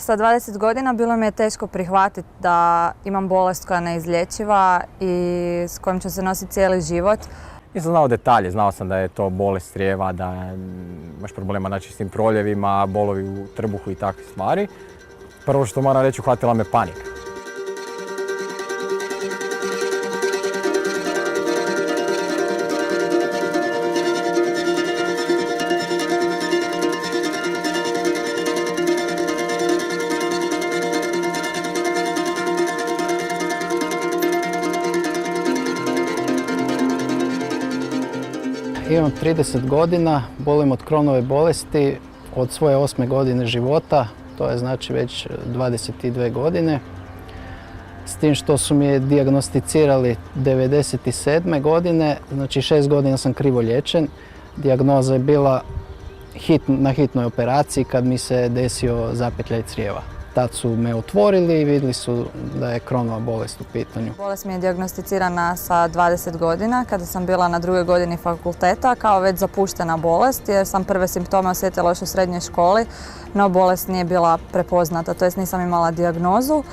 Sa 20 godina bilo mi je teško prihvatiti da imam bolest koja je neizlječiva i s kojom ću se nositi cijeli život. Nisam znao detalje, znao sam da je to bolest crijeva, da imaš problema s tim proljevima, bolovi u trbuhu i takve stvari. Prvo što moram reći, uhvatila me panika. Imam 30 godina, bolim od Crohnove bolesti od svoje 8. godine života, to je znači već 22 godine. S tim što su mi je dijagnosticirali 97. godine, znači 6 godina sam krivo liječen. Dijagnoza je bila na hitnoj operaciji kad mi se desio zapetljaj crijeva. Tad su me otvorili i vidjeli su da je Crohnova bolest u pitanju. Bolest mi je dijagnosticirana sa 20 godina kada sam bila na 2. godini fakulteta kao već zapuštena bolest jer sam prve simptome osjetila još u srednjoj školi, no bolest nije bila prepoznata, to jest nisam imala dijagnozu.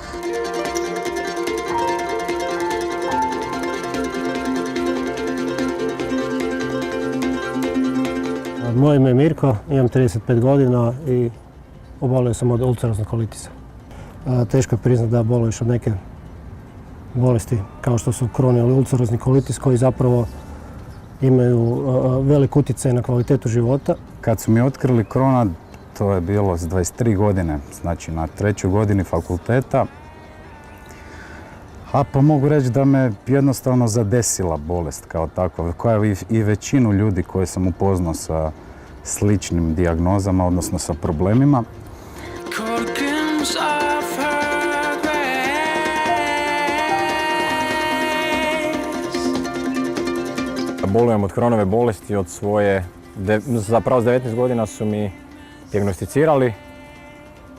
Moje ime je Mirko, imam 35 godina i obolio sam od ulceroznog kolitisa. Teško je priznati da boluješ od neke bolesti kao što su Crohn ili ulcerozni kolitis koji zapravo imaju velik utjecaj na kvalitetu života. Kad su mi otkrili Crohna, to je bilo s 23 godine, znači na 3. godini fakulteta. Pa mogu reći da me jednostavno zadesila bolest kao takva, koja i većinu ljudi koje sam upoznao sa sličnim dijagnozama, odnosno sa problemima. Bolujem od Crohnove bolesti od svoje, zapravo s 19 godina su mi dijagnosticirali,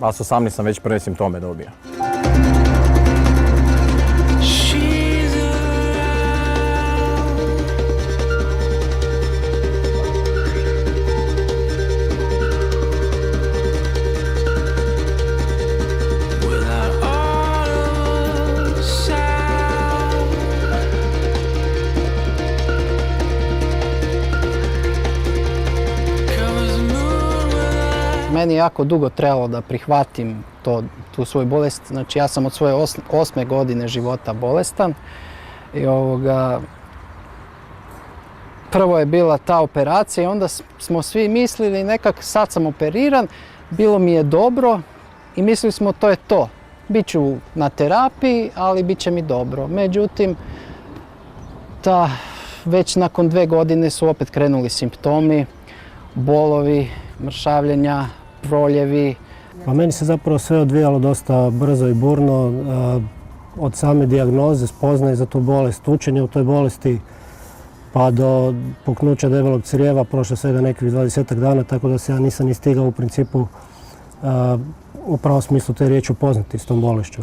a s 18 sam već prve simptome dobio. Meni je jako dugo trebalo da prihvatim tu svoju bolest. Znači ja sam od svoje 8. godine života bolestan. I prvo je bila ta operacija i onda smo svi mislili nekak sad sam operiran, bilo mi je dobro i mislili smo to je to. Biću na terapiji, ali bit će mi dobro. Međutim, već nakon 2 godine su opet krenuli simptomi, bolovi, mršavljenja, proljevi. Pa meni se zapravo sve odvijalo dosta brzo i burno. Od same dijagnoze, spoznaje za tu bolest, učenje u toj bolesti, pa do puknuća debelog crijeva prošlo svega nekih 20 dana, tako da se ja nisam ni stigao u principu u pravom smislu te riječi upoznati s tom bolešću.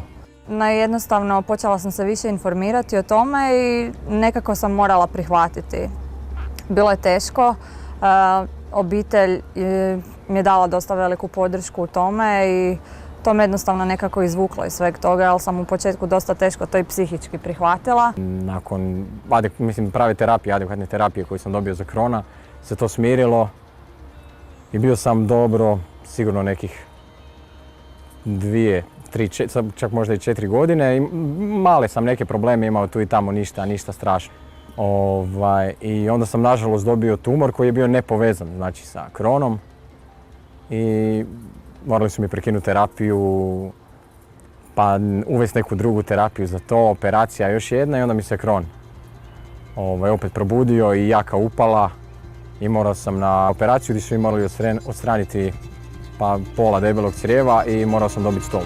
Jednostavno počela sam se više informirati o tome i nekako sam morala prihvatiti. Bilo je teško. Obitelj mi je dala dosta veliku podršku u tome i to me jednostavno nekako izvuklo iz sveg toga, jer sam u početku dosta teško to i psihički prihvatila. Nakon prave terapije, adekvatne terapije koju sam dobio za Crohna, se to smirilo i bio sam dobro sigurno nekih 2, 3, čak možda i 4 godine. I male sam neke probleme imao tu i tamo, ništa strašno. I onda sam nažalost dobio tumor koji je bio nepovezan, znači sa Crohnom. I morali su mi prekinuti terapiju, pa uvesti neku drugu terapiju za to, operacija još jedna i onda mi se Crohn opet probudio i jaka upala. I morao sam na operaciju gdje su mi morali odstraniti pola debelog crijeva i morao sam dobiti stomu.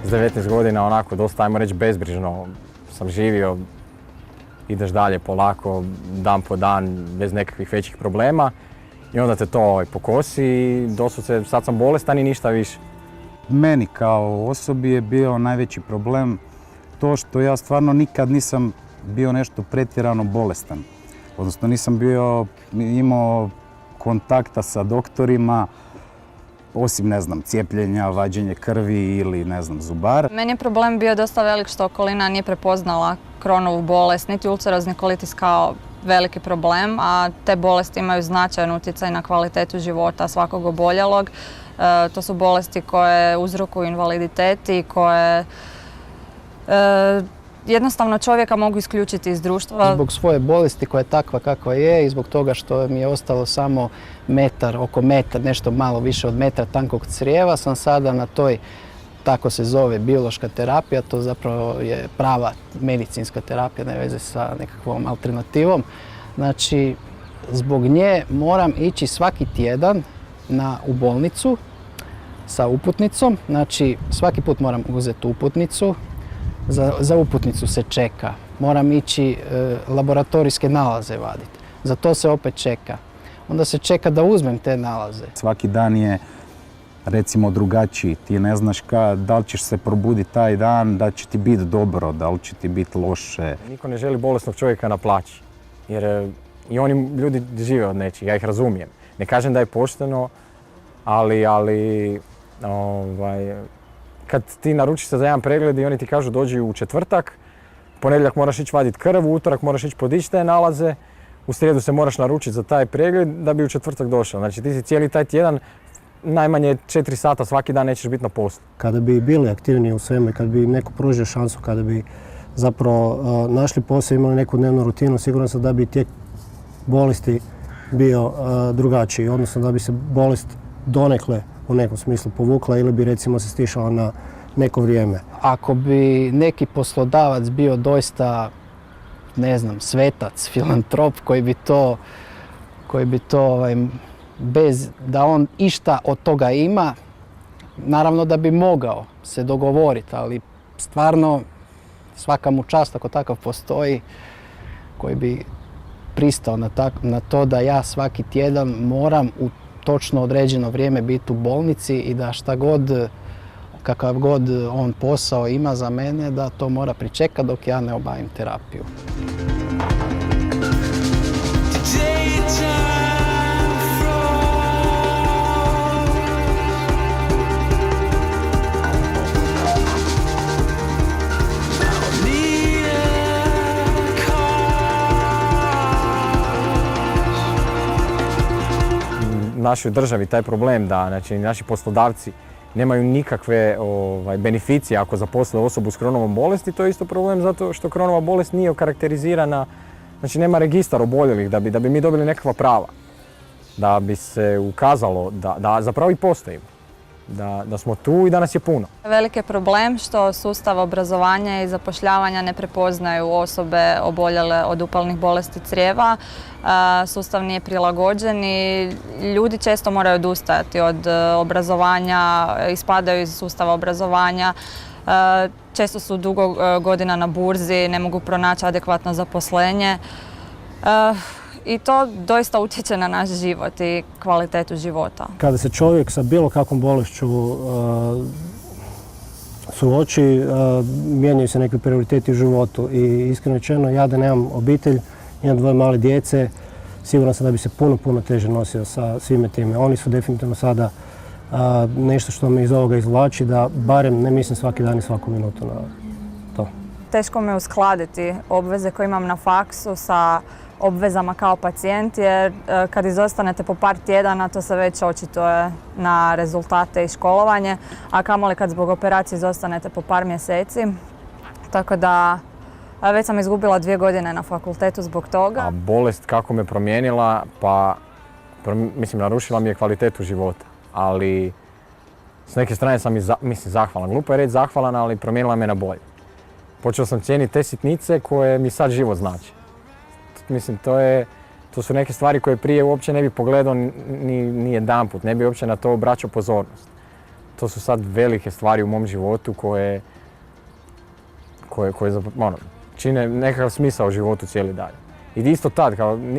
S 19 godina onako dosta, ajmo reći, bezbrižno sam živio. Ideš dalje polako, dan po dan, bez nekakvih većih problema. i onda te to pokosi i doslovce sad sam bolestan i ništa više. Meni kao osobi je bio najveći problem to što ja stvarno nikad nisam bio nešto pretjerano bolestan. Odnosno nisam imao kontakta sa doktorima, osim, ne znam, cijepljenja, vađenje krvi ili, ne znam, zubar. Meni je problem bio dosta velik što okolina nije prepoznala Crohnovu bolest, niti ulcerozni kolitis kao veliki problem, a te bolesti imaju značajan utjecaj na kvalitetu života svakog oboljelog. To su bolesti koje uzrokuju invaliditet i koje jednostavno čovjeka mogu isključiti iz društva. Zbog svoje bolesti koja je takva kakva je i zbog toga što mi je ostalo samo oko metar, nešto malo više od metra tankog crijeva, sam sada na toj, tako se zove, biološka terapija. To zapravo je prava medicinska terapija, ne veze sa nekakvom alternativom. Znači, zbog nje moram ići svaki tjedan u bolnicu sa uputnicom. Znači, svaki put moram uzeti uputnicu. Za uputnicu se čeka. Moram ići laboratorijske nalaze vaditi. Za to se opet čeka. Onda se čeka da uzmem te nalaze. Svaki dan je, recimo, drugačiji. Ti ne znaš da li ćeš se probuditi taj dan, da će ti biti dobro, da li će ti biti loše. Niko ne želi bolesnog čovjeka na plaći, jer i oni ljudi žive od nečeg, ja ih razumijem. Ne kažem da je pošteno, ali kad ti naručiš se za jedan pregled i oni ti kažu dođi u četvrtak, ponedjeljak moraš ići vaditi krv, u utorak moraš ići podići te nalaze, u srijedu se moraš naručiti za taj pregled da bi u četvrtak došao. Znači ti si cijeli taj tjedan, najmanje 4 sata svaki dan nećeš biti na poslu. Kada bi bili aktivniji u svemu i kad bi im neko pružio šansu, kada bi zapravo našli posao, imali neku dnevnu rutinu, sigurno sam da bi tijek bolesti bio drugačiji, odnosno da bi se bolest donekle u nekom smislu povukla ili bi recimo se stišala na neko vrijeme. Ako bi neki poslodavac bio doista, ne znam, svetac, filantrop koji bi to bez da on išta od toga ima, naravno da bi mogao se dogovoriti, ali stvarno svaka mu čast ako takav postoji koji bi pristao na to da ja svaki tjedan moram u točno određeno vrijeme biti u bolnici i da kakav god on posao ima za mene, da to mora pričekati dok ja ne obavim terapiju. Našoj državi taj problem da znači, naši poslodavci nemaju nikakve beneficije ako zaposle osobu s Crohnovom bolesti, to je isto problem zato što Crohnova bolest nije okarakterizirana, znači nema registar oboljelih da bi mi dobili nekakva prava, da bi se ukazalo da zapravo i postojimo, da smo tu i da nas je puno. Velik je problem što sustav obrazovanja i zapošljavanja ne prepoznaju osobe oboljele od upalnih bolesti crijeva. Sustav nije prilagođen i ljudi često moraju odustajati od obrazovanja, ispadaju iz sustava obrazovanja. Često su dugo godina na burzi, ne mogu pronaći adekvatno zaposlenje. I to doista utječe na naš život i kvalitetu života. Kada se čovjek sa bilo kakvom bolešću suoči, mijenjaju se neki prioriteti u životu i iskreno rečeno, ja da nemam obitelj, imam 2 male djece, siguran sam da bi se puno teže nosio sa svime time. Oni su definitivno sada nešto što me iz ovoga izvlači, da barem ne mislim svaki dan i svaku minutu na to. Teško mi je uskladiti obveze koje imam na faksu sa obvezama kao pacijent, jer kad izostanete po par tjedana to se već očituje na rezultate i školovanje, a kamoli kad zbog operacije izostanete po par mjeseci. Tako da već sam izgubila 2 godine na fakultetu zbog toga. A bolest kako me promijenila, pa mislim narušila mi je kvalitetu života, ali s neke strane sam zahvalan. Glupo je reći zahvalan, ali promijenila me na bolje. Počeo sam cijeniti te sitnice koje mi sad život znači. Mislim, to su neke stvari koje prije uopće ne bi pogledao ni jedanput, ne bi uopće na to obraćao pozornost. To su sad velike stvari u mom životu koje čine nekakav smisao u životu cijeli dan. I isto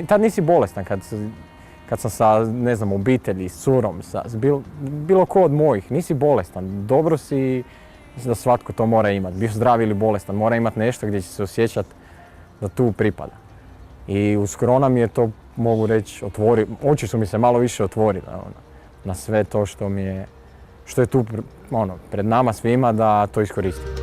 tad nisi bolestan, kad kad sam sa, ne znam, obitelji, s curom, bilo ko od mojih, nisi bolestan, dobro si, mislim da svatko to mora imati, bio zdrav ili bolestan, mora imati nešto gdje će se osjećati da tu pripada. I uz korona mi je to, mogu reći, oči su mi se malo više otvorile na sve to što je tu pred nama svima da to iskoristim.